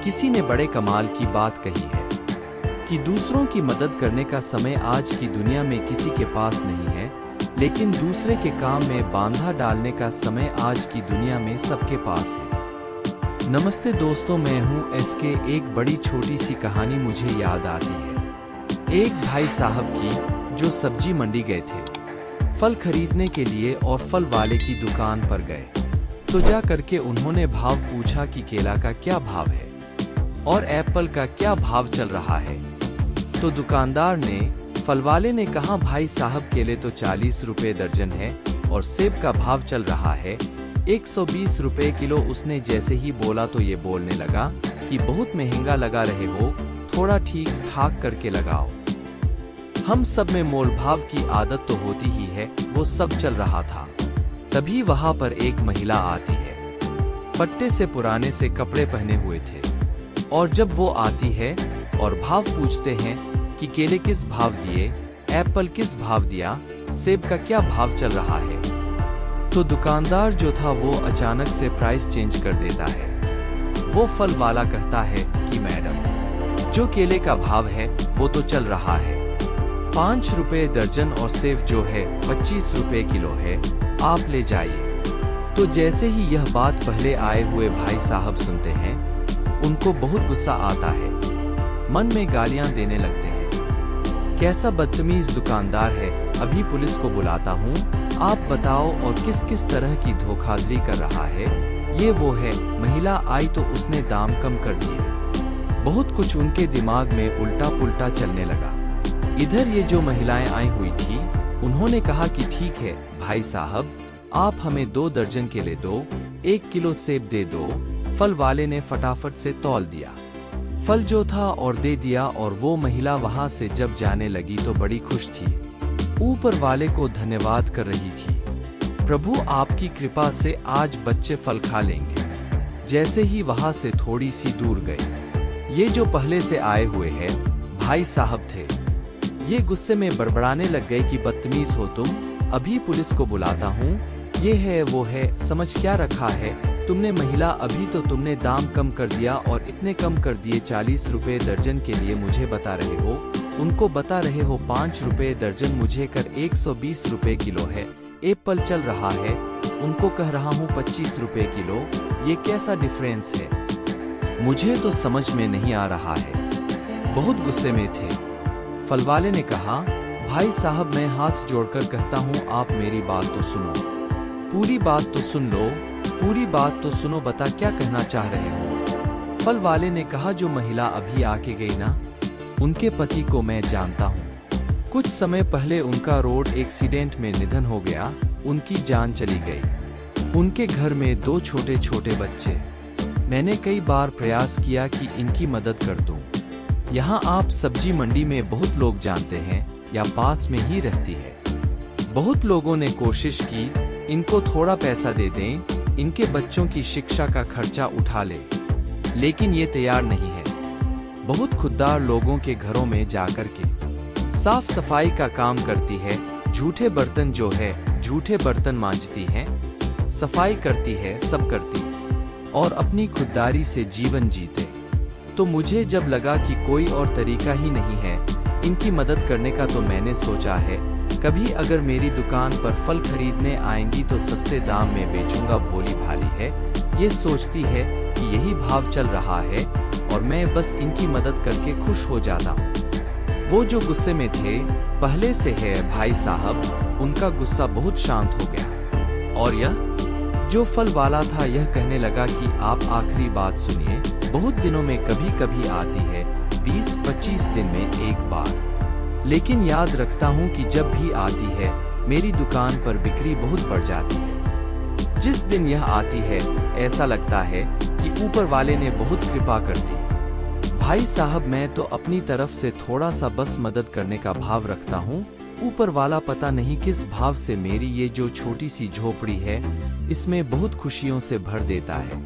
किसी ने बड़े कमाल की बात कही है कि दूसरों की मदद करने का समय आज की दुनिया में किसी के पास नहीं है, लेकिन दूसरे के काम में बांधा डालने का समय आज की दुनिया में सबके पास है। नमस्ते दोस्तों, मैं हूं एसके। एक बड़ी छोटी सी कहानी मुझे याद आती है। एक भाई साहब की जो सब्जी मंडी गए थे फल खरीदने के लिए और फल वाले की दुकान पर गए तो जा करके उन्होंने भाव पूछा कि केला का क्या भाव है और एप्पल का क्या भाव चल रहा है। तो दुकानदार ने, फल वाले ने कहा, भाई साहब केले तो 40 रुपए दर्जन है और सेब का भाव चल रहा है 120 रुपए किलो। उसने जैसे ही बोला तो ये बोलने लगा कि बहुत महंगा लगा रहे हो, थोड़ा ठीक ठाक करके लगाओ। हम सब में मोल भाव की आदत तो होती ही है। वो सब चल रहा था, तभी वहां पर एक महिला आती है। फट्टे से पुराने से कपड़े पहने हुए थे और जब वो आती है और भाव पूछते हैं कि केले किस भाव दिए, एप्पल किस भाव दिया, सेब का क्या भाव चल रहा है, तो दुकानदार जो था वो अचानक से प्राइस चेंज कर देता है। वो फल वाला कहता है कि मैडम, जो केले का भाव है वो तो चल रहा है 5 रुपए दर्जन और सेब जो है 25 रुपए किलो है, आप ले जाइए। तो जैसे ही यह बात पहले आए हुए भाई साहब सुनते हैं, उनको बहुत गुस्सा आता है, मन में गालियां देने लगते हैं। कैसा बदतमीज दुकानदार है, अभी पुलिस को बुलाता हूँ, आप बताओ और किस किस तरह की धोखाधड़ी कर रहा है। ये वो है। महिला आई तो उसने दाम कम कर दिए। बहुत कुछ उनके दिमाग में उल्टा पुल्टा चलने लगा। इधर ये जो महिलाएं आई हुई थी, उन्होंने कहा कि ठीक है भाई साहब, आप हमें 2 दर्जन केले दो, 1 किलो सेब दे दो। फल वाले ने फटाफट से तौल दिया, फल जो था और दे दिया। और वो महिला वहां से जब जाने लगी तो बड़ी खुश थी, ऊपर वाले को धन्यवाद कर रही थी, प्रभु आपकी कृपा से आज बच्चे फल खा लेंगे। जैसे ही वहां से थोड़ी सी दूर गए, ये जो पहले से आए हुए हैं भाई साहब थे, ये गुस्से में बड़बड़ाने लग गए कि बदतमीज हो तुम, अभी पुलिस को बुलाता हूँ, ये है वो है, समझ क्या रखा है तुमने। महिला, अभी तो तुमने दाम कम कर दिया और इतने कम कर दिए 40 रुपए दर्जन के लिए मुझे बता रहे हो, उनको बता रहे हो 5 रुपए दर्जन, मुझे कर 120 रुपए किलो है। एप्पल चल रहा है, उनको कह रहा हूँ 25 रुपए किलो। ये कैसा डिफरेंस है, मुझे तो समझ में नहीं आ रहा है। बहुत गुस्से में थे। फल वाले ने कहा, भाई साहब मैं हाथ जोड़कर कहता हूँ, आप मेरी बात तो सुनो, पूरी बात तो सुन लो, पूरी बात तो सुनो, बता क्या कहना चाह रहे हो। फल वाले ने कहा, जो महिला अभी आके गई ना, उनके पति को मैं जानता हूँ। कुछ समय पहले उनका रोड एक्सीडेंट में निधन हो गया, उनकी जान चली गई। उनके घर में 2 छोटे छोटे बच्चे। मैंने कई बार प्रयास किया कि इनकी मदद कर दूं। यहाँ आप सब्जी मंडी में बहुत लोग जानते हैं या पास में ही रहती है। बहुत लोगों ने कोशिश की, इनको थोड़ा पैसा दे दें, इनके बच्चों की शिक्षा का खर्चा उठा ले, लेकिन ये तैयार नहीं है। बहुत खुददार लोगों के घरों में जाकर के साफ सफाई का काम करती है, झूठे बर्तन जो है झूठे बर्तन मांजती है, सफाई करती है, सब करती और अपनी खुददारी से जीवन जीते। तो मुझे जब लगा कि कोई और तरीका ही नहीं है इनकी मदद करने का, तो मैंने सोचा है कभी अगर मेरी दुकान पर फल खरीदने आएंगी तो सस्ते दाम में बेचूंगा। भोली भाली है, ये सोचती है कि यही भाव चल रहा है और मैं बस इनकी मदद करके खुश हो जाता हूँ। वो जो गुस्से में थे पहले से है भाई साहब, उनका गुस्सा बहुत शांत हो गया। और यह जो फल वाला था यह कहने लगा कि आप आखिरी बात सुनिए, बहुत दिनों में कभी कभी आती है, 20-25 दिन में एक बार, लेकिन याद रखता हूँ कि जब भी आती है मेरी दुकान पर बिक्री बहुत बढ़ जाती है। जिस दिन यह आती है ऐसा लगता है कि ऊपर वाले ने बहुत कृपा कर दी। भाई साहब मैं तो अपनी तरफ से थोड़ा सा बस मदद करने का भाव रखता हूँ, ऊपर वाला पता नहीं किस भाव से मेरी ये जो छोटी सी झोपड़ी है इसमें बहुत खुशियों से भर देता है।